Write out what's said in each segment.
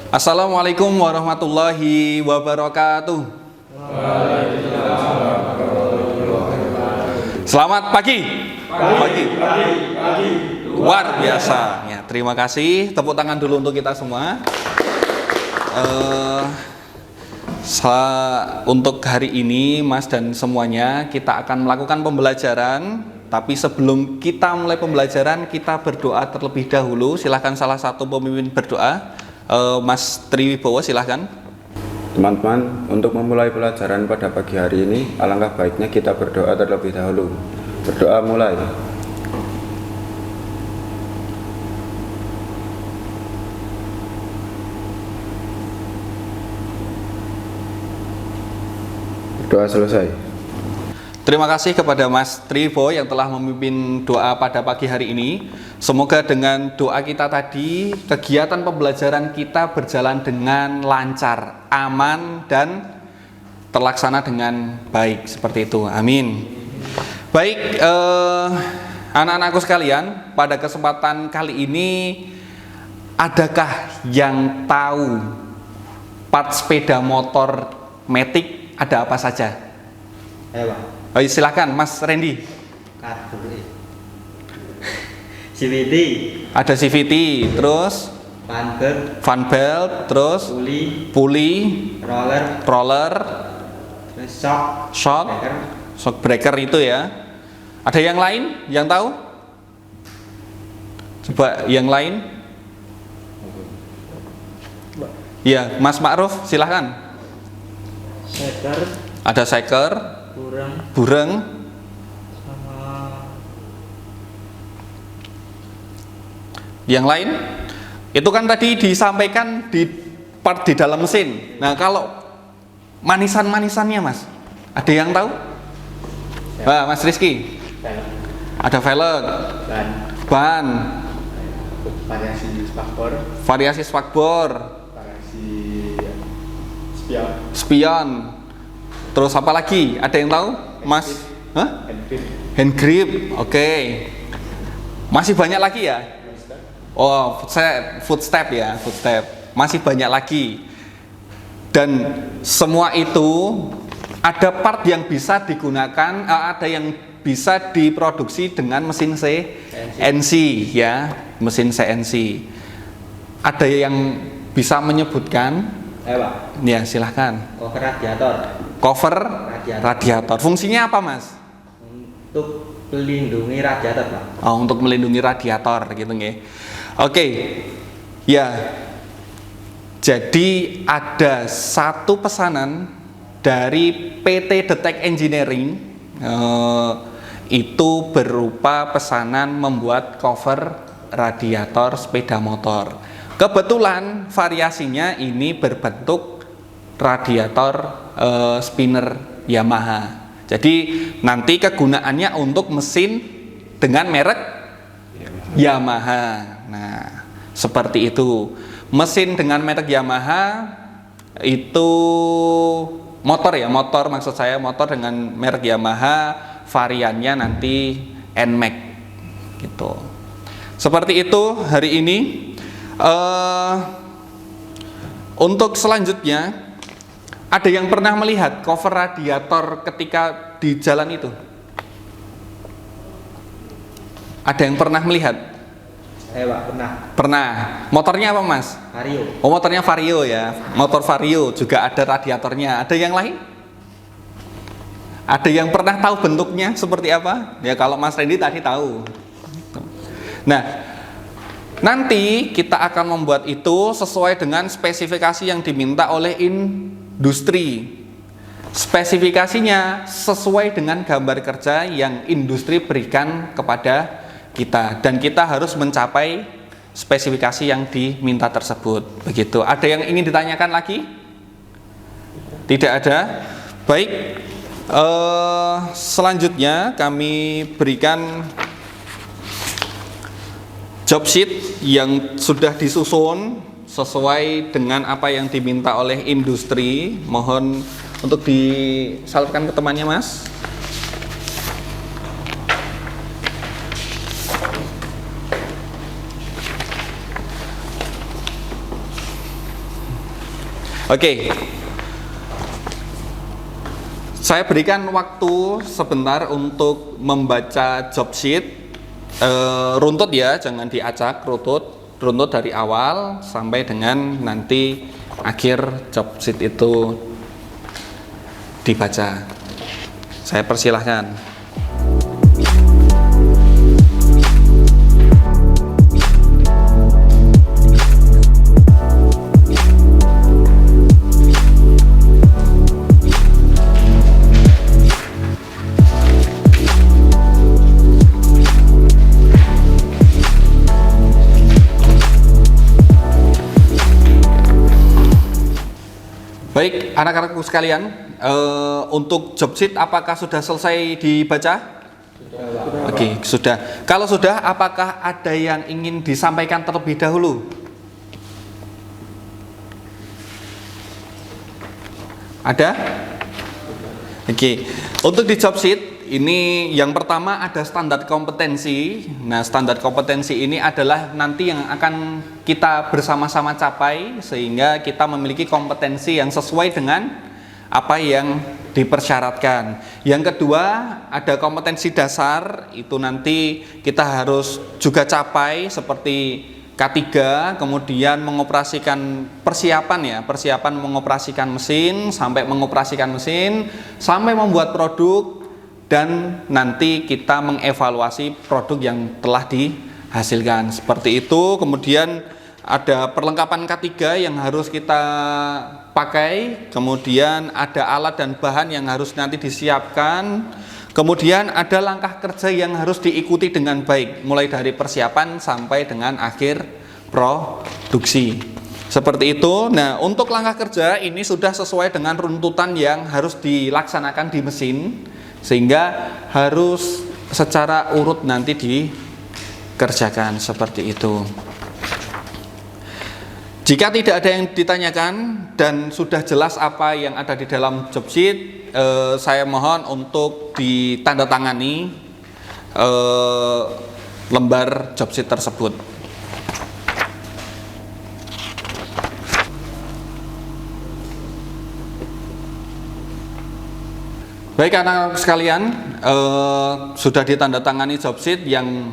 Assalamualaikum warahmatullahi wabarakatuh. Selamat pagi. Pagi. Luar biasa. Ya, terima kasih. Tepuk tangan dulu untuk kita semua. Untuk hari ini, Mas dan semuanya, kita akan melakukan pembelajaran. Tapi sebelum kita mulai pembelajaran, kita berdoa terlebih dahulu. Silahkan salah satu pemimpin berdoa. Mas Triwibowo, silahkan. Teman-teman, untuk memulai pelajaran pada pagi hari ini, alangkah baiknya kita berdoa terlebih dahulu. Berdoa mulai. Berdoa selesai. Terima kasih kepada Mas Triwibowo yang telah memimpin doa pada pagi hari ini. Semoga dengan doa kita tadi, kegiatan pembelajaran kita berjalan dengan lancar, aman, dan terlaksana dengan baik. Seperti itu. Amin. Baik, anak-anakku sekalian, pada kesempatan kali ini, adakah yang tahu part sepeda motor Matic ada apa saja? Ayo Pak. Oh, silakan Mas Randy. CVT, Ada CVT, terus fan belt, terus pulley, roller, shock breaker itu ya. Ada yang lain yang tahu? Coba yang lain. Ya, Mas Ma'ruf, silahkan. Ada seker, bureng, sama yang lain. Itu kan tadi disampaikan di part di dalam mesin. Nah, kalau manisan-manisannya, Mas, ada yang tahu? Nah, Mas Rizky. Ada velg, ban, variasi spakbor, spion. Terus apa lagi? Ada yang tahu? Mas? Hah? Hand grip. Oke. Masih banyak lagi ya? Oh, footstep ya, footstep. Masih banyak lagi. Dan semua itu ada part yang bisa digunakan, ada yang bisa diproduksi dengan mesin CNC ya, mesin CNC. Ada yang bisa menyebutkan? Pak. Ya, silahkan. Cover radiator. Cover radiator. Fungsinya apa, Mas? Untuk melindungi radiator, Pak. Oh, untuk melindungi radiator gitu nggih. Oke. Ya. Jadi ada satu pesanan dari PT Detek Engineering, itu berupa pesanan membuat cover radiator sepeda motor. Kebetulan variasinya ini berbentuk radiator spinner Yamaha. Jadi nanti kegunaannya untuk mesin dengan merek Yamaha. Nah, seperti itu. Mesin dengan merek Yamaha itu motor ya, motor maksud saya, motor dengan merek Yamaha, variannya nanti NMAX gitu. Seperti itu hari ini. Untuk selanjutnya, ada yang pernah melihat cover radiator ketika di jalan itu? Ada yang pernah melihat? Saya Pak, pernah. Pernah. Motornya apa, Mas? Vario. Oh, motornya Vario ya. Motor Vario juga ada radiatornya. Ada yang lain? Ada yang pernah tahu bentuknya seperti apa? Ya, kalau Mas Randy tadi tahu. Nah, nanti kita akan membuat itu sesuai dengan spesifikasi yang diminta oleh industri. Spesifikasinya sesuai dengan gambar kerja yang industri berikan kepada kita, dan kita harus mencapai spesifikasi yang diminta tersebut. Begitu. Ada yang ingin ditanyakan lagi? Tidak ada. Baik. Selanjutnya kami berikan job sheet yang sudah disusun sesuai dengan apa yang diminta oleh industri. Mohon untuk disalurkan ke temannya, Mas. Oke. Saya berikan waktu sebentar untuk membaca job sheet. Runtut ya, jangan diacak, runtut dari awal sampai dengan nanti akhir job sheet itu dibaca. Saya persilahkan. Baik, anak-anakku sekalian, untuk job sheet apakah sudah selesai dibaca? Sudah. Oke, sudah. Kalau sudah, apakah ada yang ingin disampaikan terlebih dahulu? Ada? Oke, untuk di job sheet ini yang pertama ada standar kompetensi. Nah, standar kompetensi ini adalah nanti yang akan kita bersama-sama capai sehingga kita memiliki kompetensi yang sesuai dengan apa yang dipersyaratkan. Yang kedua, ada kompetensi dasar, itu nanti kita harus juga capai seperti K3, kemudian mengoperasikan persiapan mengoperasikan mesin, sampai mengoperasikan mesin, sampai membuat produk, dan nanti kita mengevaluasi produk yang telah dihasilkan. Seperti itu. Kemudian ada perlengkapan K3 yang harus kita pakai, kemudian ada alat dan bahan yang harus nanti disiapkan, kemudian ada langkah kerja yang harus diikuti dengan baik, mulai dari persiapan sampai dengan akhir produksi. Seperti itu. Nah, untuk langkah kerja ini sudah sesuai dengan runtutan yang harus dilaksanakan di mesin, sehingga harus secara urut nanti dikerjakan seperti itu. Jika tidak ada yang ditanyakan dan sudah jelas apa yang ada di dalam job sheet, saya mohon untuk ditandatangani lembar job sheet tersebut. Baik anak-anak sekalian, sudah ditandatangani job sheet yang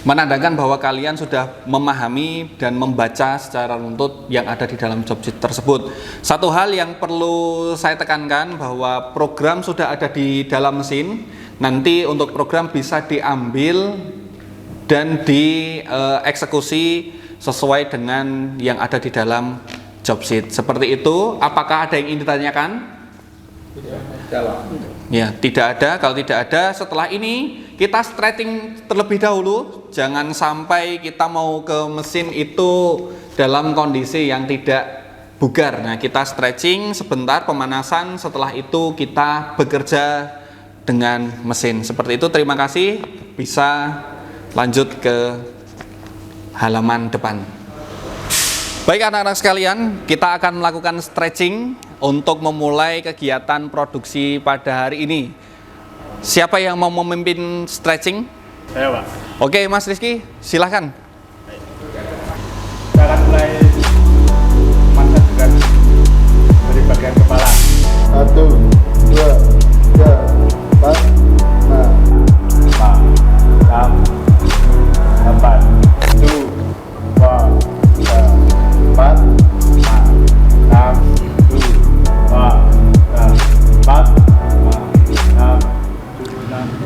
menandakan bahwa kalian sudah memahami dan membaca secara runtut yang ada di dalam job sheet tersebut. Satu hal yang perlu saya tekankan bahwa program sudah ada di dalam mesin. Nanti untuk program bisa diambil dan dieksekusi sesuai dengan yang ada di dalam job sheet. Seperti itu. Apakah ada yang ingin ditanyakan? Ya, tidak ada. Kalau tidak ada, setelah ini kita stretching terlebih dahulu. Jangan sampai kita mau ke mesin itu dalam kondisi yang tidak bugar. Nah, kita stretching sebentar, pemanasan. Setelah itu kita bekerja dengan mesin. Seperti itu. Terima kasih. Bisa lanjut ke halaman depan. Baik anak-anak sekalian, kita akan melakukan stretching untuk memulai kegiatan produksi pada hari ini. Siapa yang mau memimpin stretching? Saya, Pak. Oke, Mas Rizky, silahkan. Saya akan mulai memasak dengan dari bagian kepala. 1, 2, 3, 4, 5, 6, 8, 1, 2, 3, 4, 5, 6, 7, 8.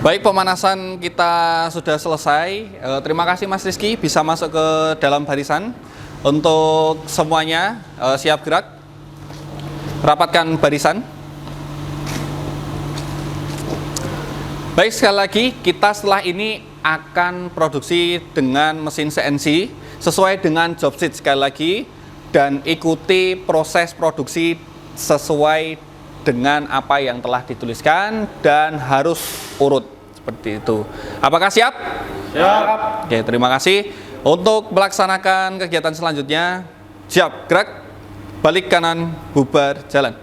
Baik, pemanasan kita sudah selesai. Terima kasih Mas Rizky, bisa masuk ke dalam barisan. Untuk semuanya siap gerak. Rapatkan barisan. Baik, sekali lagi kita setelah ini akan produksi dengan mesin CNC sesuai dengan job sheet sekali lagi, dan ikuti proses produksi sesuai dengan apa yang telah dituliskan dan harus urut seperti itu. Apakah siap? Siap. Oke, terima kasih. Untuk melaksanakan kegiatan selanjutnya, siap gerak, balik kanan, bubar, jalan.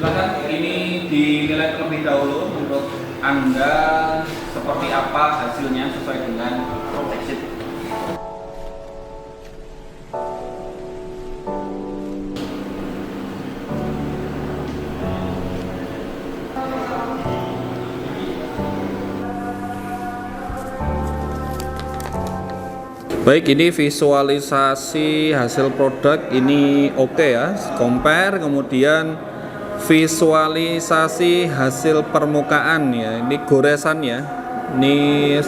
Silakan ini dinilai terlebih dahulu menurut Anda seperti apa hasilnya sesuai dengan checksheet. Baik, ini visualisasi hasil produk ini oke ya, compare, kemudian visualisasi hasil permukaan ya, ini goresan ya, ini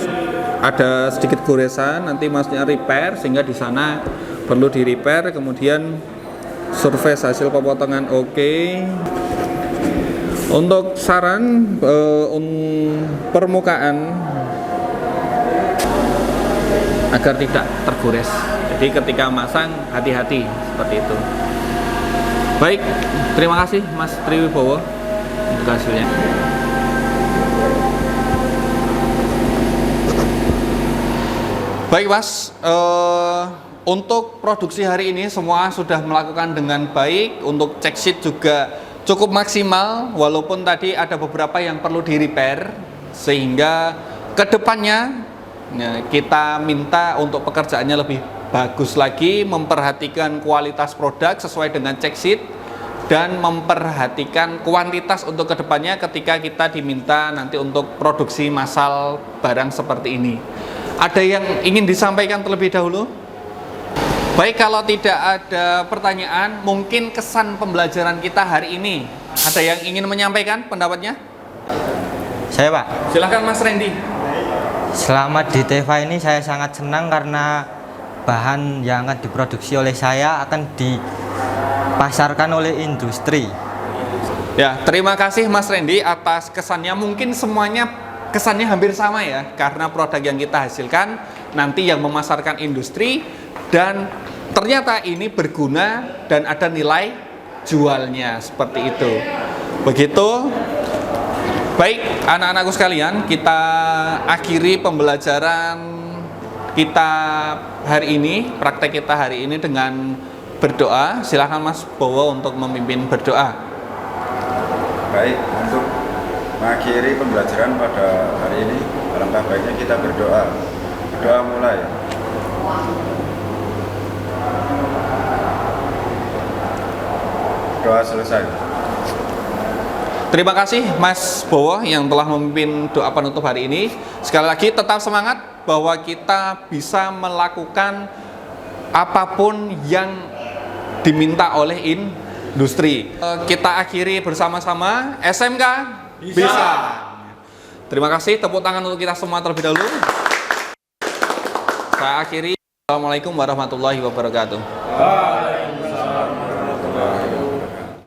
ada sedikit goresan, nanti masnya repair sehingga di sana perlu di repair, kemudian surface hasil pemotongan oke. Untuk saran permukaan agar tidak tergores, jadi ketika masang hati-hati seperti itu. Baik, terima kasih Mas Triwibowo untuk hasilnya. Baik Mas, untuk produksi hari ini semua sudah melakukan dengan baik. Untuk check sheet juga cukup maksimal, walaupun tadi ada beberapa yang perlu di repair, sehingga kedepannya kita minta untuk pekerjaannya lebih bagus lagi, memperhatikan kualitas produk sesuai dengan check sheet dan memperhatikan kuantitas untuk kedepannya ketika kita diminta nanti untuk produksi massal barang seperti ini. Ada yang ingin disampaikan terlebih dahulu? Baik, kalau tidak ada pertanyaan, mungkin kesan pembelajaran kita hari ini. Ada yang ingin menyampaikan pendapatnya? Saya Pak, Silahkan Mas Randy. selama di Teva ini saya sangat senang karena bahan yang akan diproduksi oleh saya akan dipasarkan oleh industri. Ya, terima kasih Mas Randy atas kesannya. Mungkin semuanya kesannya hampir sama ya, karena produk yang kita hasilkan nanti yang memasarkan industri dan ternyata ini berguna dan ada nilai jualnya, seperti itu. Begitu. Baik, anak-anakku sekalian, kita akhiri pembelajaran kita hari ini, praktek kita hari ini dengan berdoa. Silahkan Mas Bowo untuk memimpin berdoa. Baik, untuk mengakhiri pembelajaran pada hari ini, alangkah baiknya kita berdoa. Berdoa mulai. Doa selesai. Terima kasih Mas Bowo yang telah memimpin doa penutup hari ini. Sekali lagi tetap semangat bahwa kita bisa melakukan apapun yang diminta oleh industri. Kita akhiri bersama-sama, SMK bisa. Terima kasih, tepuk tangan untuk kita semua terlebih dahulu. Saya akhiri. Assalamualaikum warahmatullahi wabarakatuh.